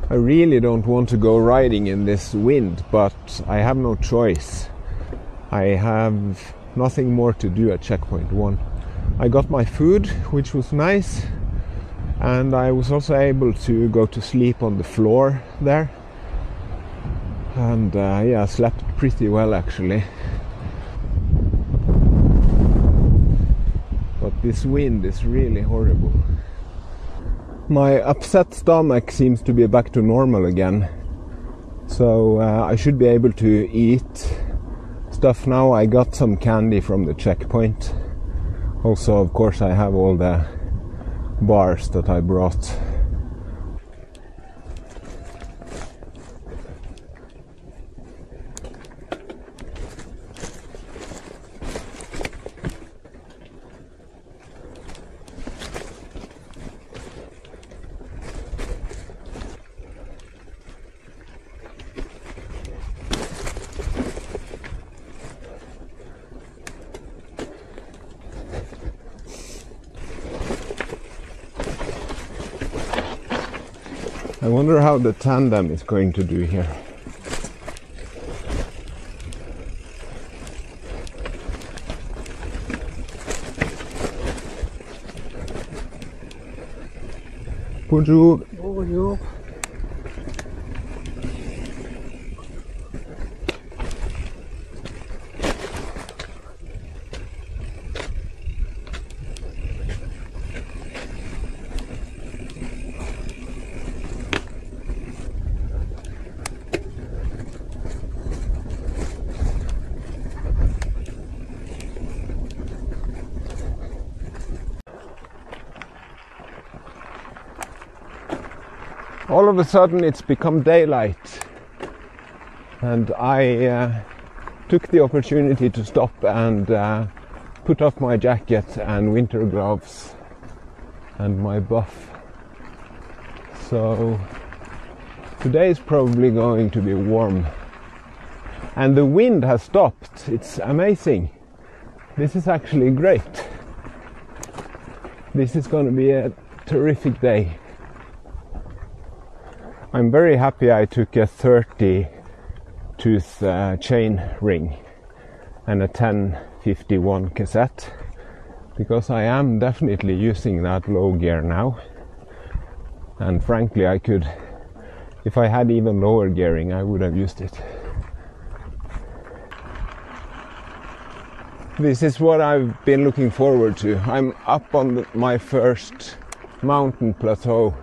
I really don't want to go riding in this wind, but I have no choice. I have nothing more to do at checkpoint 1. I got my food, which was nice, and I was also able to go to sleep on the floor there. And yeah, I slept pretty well actually. But this wind is really horrible. My upset stomach seems to be back to normal again. So I should be able to eat stuff now. I got some candy from the checkpoint. Also, of course, I have all the bars that I brought. I wonder how the tandem is going to do here. Bonjour. Bonjour. All of a sudden it's become daylight, and I took the opportunity to stop and put off my jacket and winter gloves and my buff. So today is probably going to be warm, and the wind has stopped. It's amazing. This is actually great. This is going to be a terrific day. I'm very happy I took a 30 tooth chain ring and a 1051 cassette, because I am definitely using that low gear now. And frankly, I could, if I had even lower gearing, I would have used it. This is what I've been looking forward to. I'm up on my first mountain plateau.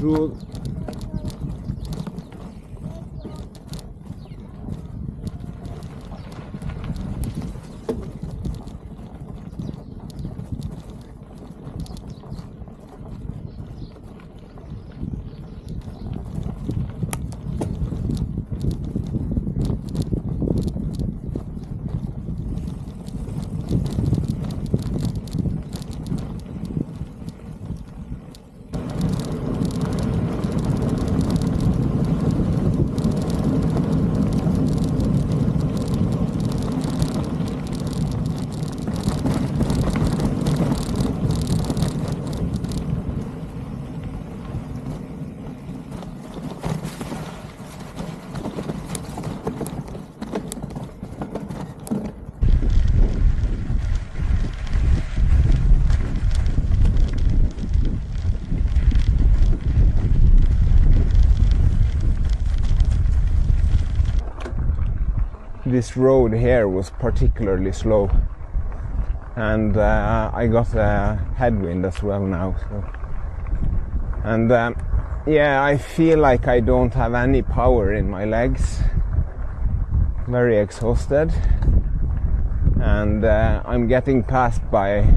Bonjour. This road here was particularly slow, and I got a headwind as well now. So. And yeah, I feel like I don't have any power in my legs. Very exhausted, and I'm getting passed by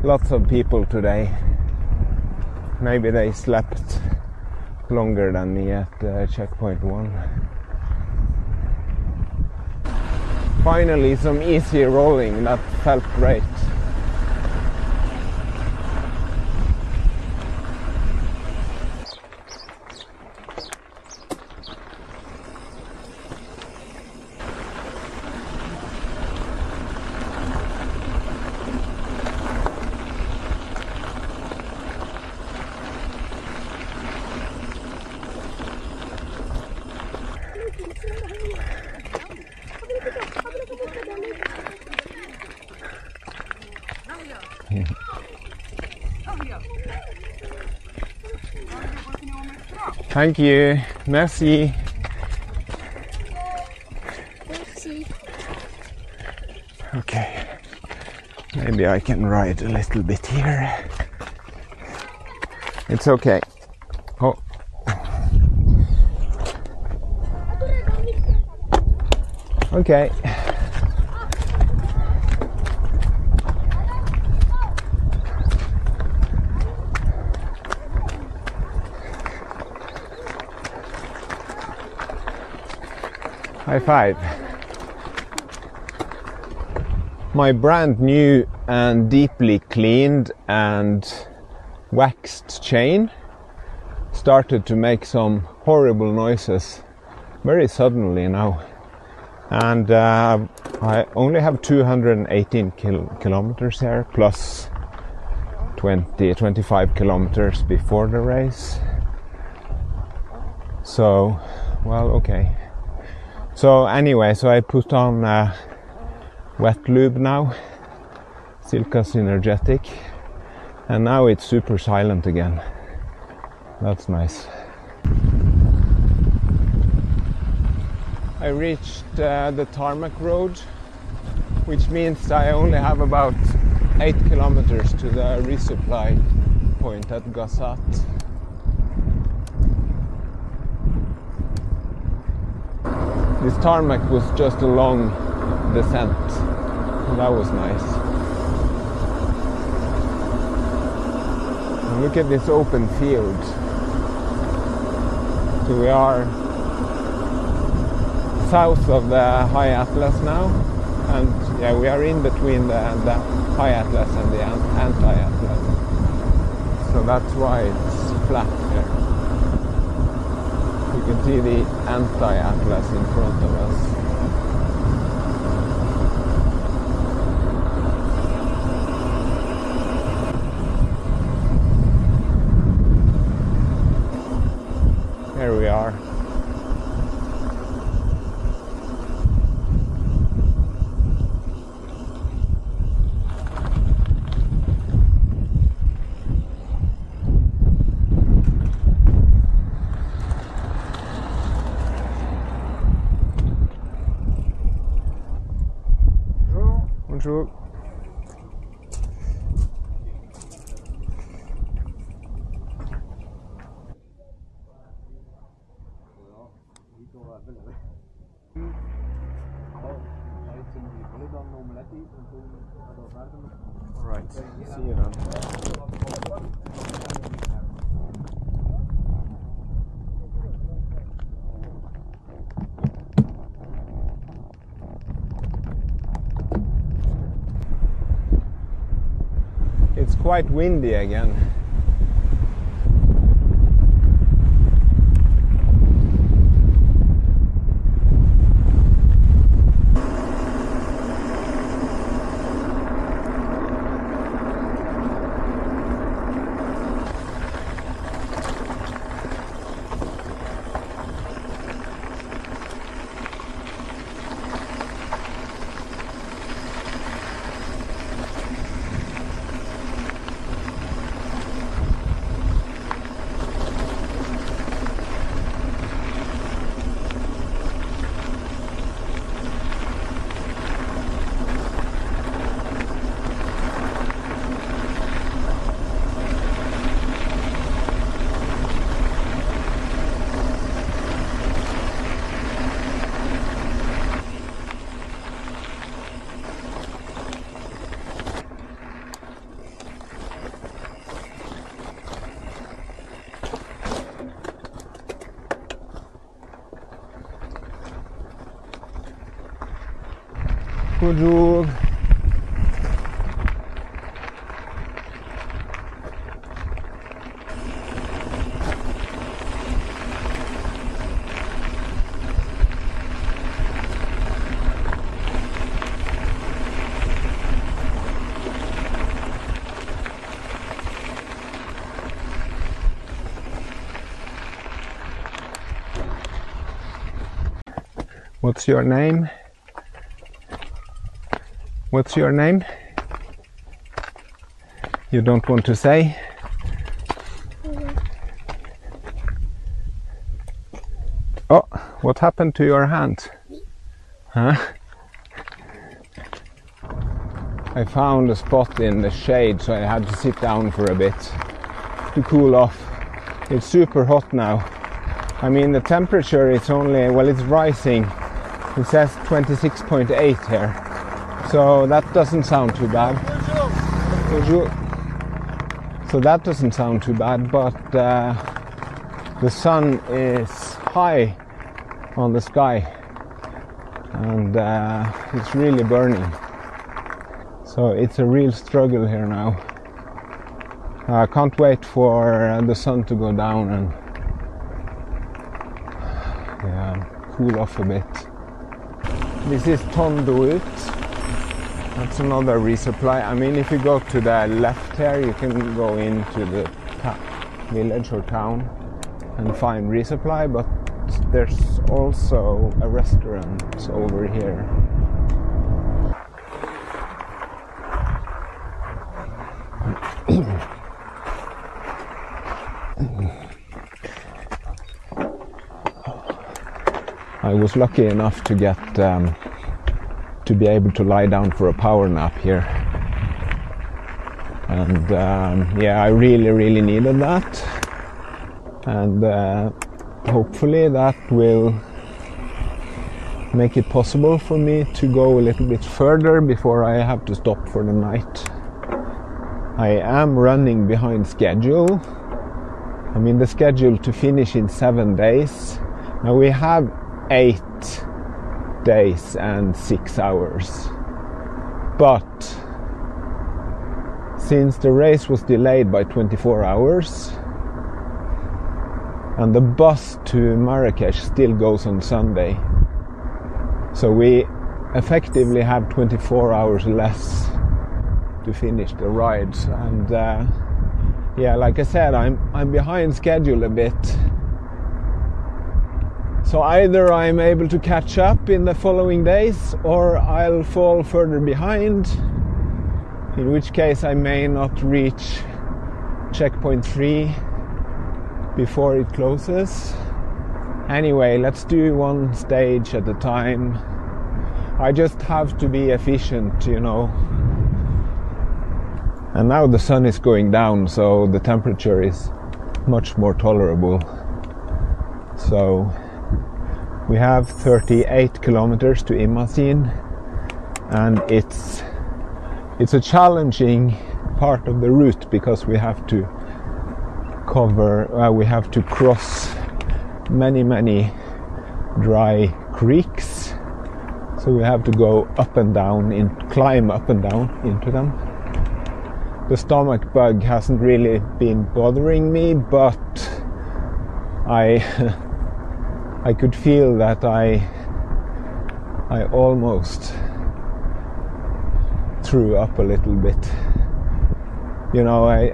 lots of people today. Maybe they slept longer than me at checkpoint 1. Finally, some easy rolling that felt great. Thank you. Merci. Merci. Okay. Maybe I can ride a little bit here. It's okay. Oh. Okay. High five. My brand new and deeply cleaned and waxed chain started to make some horrible noises very suddenly now. And I only have 218 kilometers here, plus 25 kilometers before the race. So, well, okay. So anyway, so I put on wet lube now, Silka Synergetic, and now it's super silent again. That's nice. I reached the tarmac road, which means I only have about 8 kilometers to the resupply point at Gassat. This tarmac was just a long descent. That was nice. And look at this open field. So we are south of the High Atlas now, and yeah, we are in between the High Atlas and the Anti-Atlas. So that's why it's flat here. You can see the Anti-Atlas in front of us. Here we are. Bonjour. Alright, see you then. It's quite windy again. Bonjour. What's your name? What's your name? You don't want to say? Oh, what happened to your hand? Huh? I found a spot in the shade, so I had to sit down for a bit to cool off. It's super hot now. I mean, the temperature is only, well, it's rising. It says 26.8 here. So that doesn't sound too bad. So that doesn't sound too bad, but the sun is high on the sky and it's really burning. So it's a real struggle here now. I can't wait for the sun to go down and cool off a bit. This is Tondo Ut. That's another resupply. I mean, if you go to the left here, you can go into the village or town and find resupply, but there's also a restaurant over here. I was lucky enough to get to be able to lie down for a power nap here, and yeah, I really needed that, and hopefully that will make it possible for me to go a little bit further before I have to stop for the night. I am running behind schedule. I mean, the schedule to finish in 7 days. Now we have 8 days and 6 hours, but since the race was delayed by 24 hours and the bus to Marrakesh still goes on Sunday, so we effectively have 24 hours less to finish the rides. And yeah, like I said, I'm behind schedule a bit. So either I'm able to catch up in the following days or I'll fall further behind, in which case I may not reach checkpoint 3 before it closes. Anyway, let's do one stage at a time. I just have to be efficient, you know. And now the sun is going down, so the temperature is much more tolerable. So We have 38 kilometers to Imassine, and it's a challenging part of the route because we have to cross many dry creeks, so we have to go up and down climb up and down into them. The stomach bug hasn't really been bothering me, but I could feel that I almost threw up a little bit. You know, I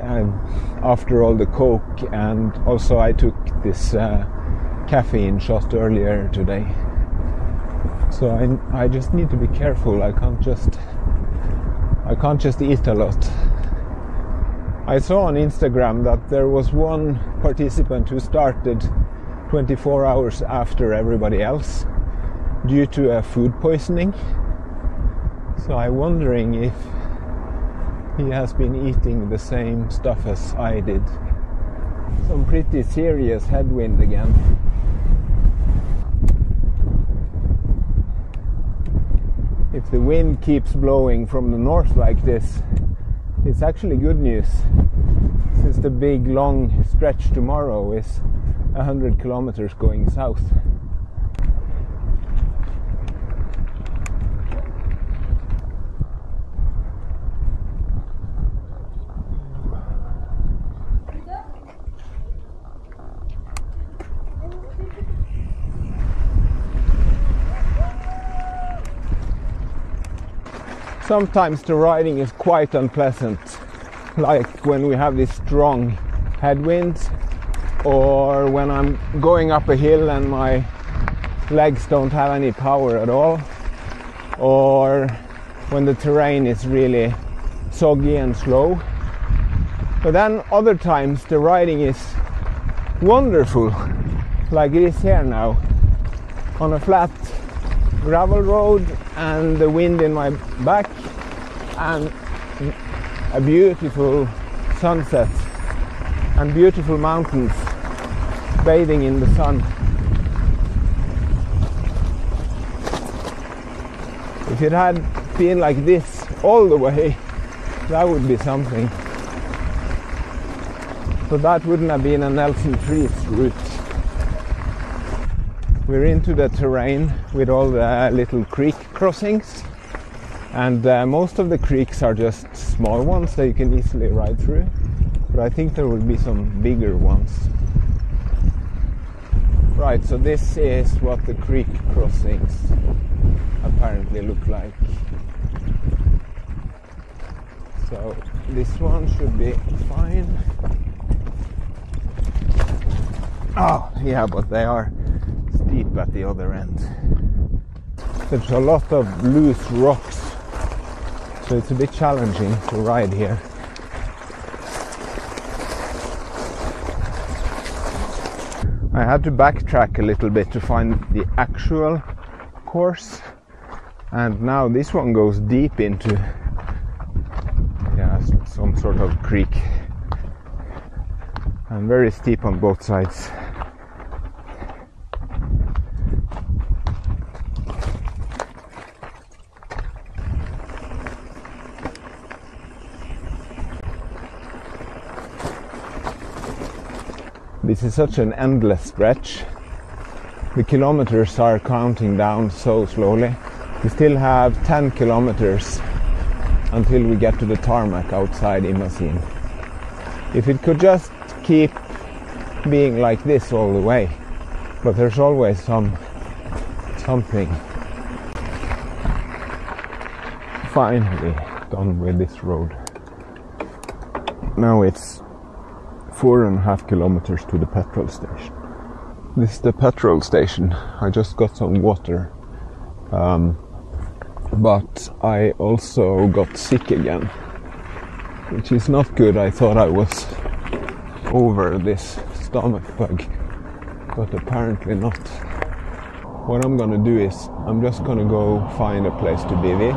after all the coke, and also I took this caffeine shot earlier today. So I just need to be careful. I can't just eat a lot. I saw on Instagram that there was one participant who started 24 hours after everybody else due to a food poisoning. So I'm wondering if he has been eating the same stuff as I did. Some pretty serious headwind again. If the wind keeps blowing from the north like this, it's actually good news, since the big long stretch tomorrow is 100 kilometers going south. Sometimes the riding is quite unpleasant, like when we have this strong headwind, or when I'm going up a hill and my legs don't have any power at all, or when the terrain is really soggy and slow. But then other times the riding is wonderful, like it is here now, on a flat gravel road and the wind in my back and a beautiful sunset and beautiful mountains bathing in the sun. If it had been like this all the way, that would be something. But that wouldn't have been a Nelson Trees route. We're into the terrain with all the little creek crossings, and most of the creeks are just small ones that you can easily ride through, but I think there will be some bigger ones. Right, so this is what the creek crossings apparently look like. So this one should be fine. Oh, yeah, but they are steep at the other end. There's a lot of loose rocks, so it's a bit challenging to ride here. I had to backtrack a little bit to find the actual course, and now this one goes deep into some sort of creek, and very steep on both sides. This is such an endless stretch. The kilometers are counting down so slowly. We still have 10 kilometers until we get to the tarmac outside Imassine. If it could just keep being like this all the way, but there's always something. Finally done with this road. Now it's 4.5 kilometers to the petrol station. This is the petrol station. I just got some water, but I also got sick again, which is not good. I thought I was over this stomach bug, but apparently not. What I'm gonna do is I'm just gonna go find a place to bivvy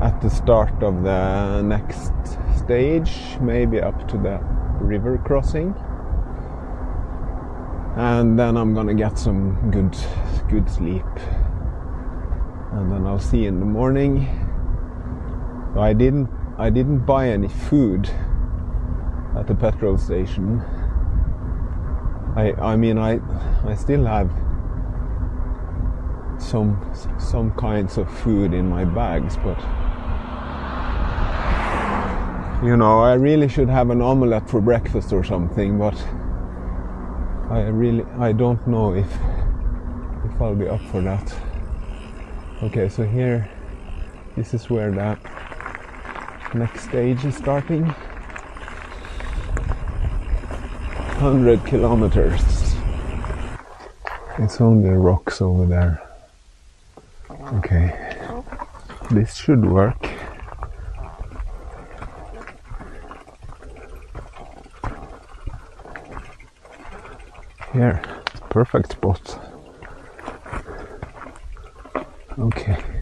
at the start of the next stage, maybe up to the river crossing, and then I'm gonna get some good sleep, and then I'll see in the morning. So I didn't buy any food at the petrol station. I mean I still have some kinds of food in my bags, but you know, I really should have an omelette for breakfast or something, but I don't know if I'll be up for that. Okay, so here, this is where the next stage is starting. 100 kilometers. It's only rocks over there. Okay, this should work. Here, perfect spot. Okay.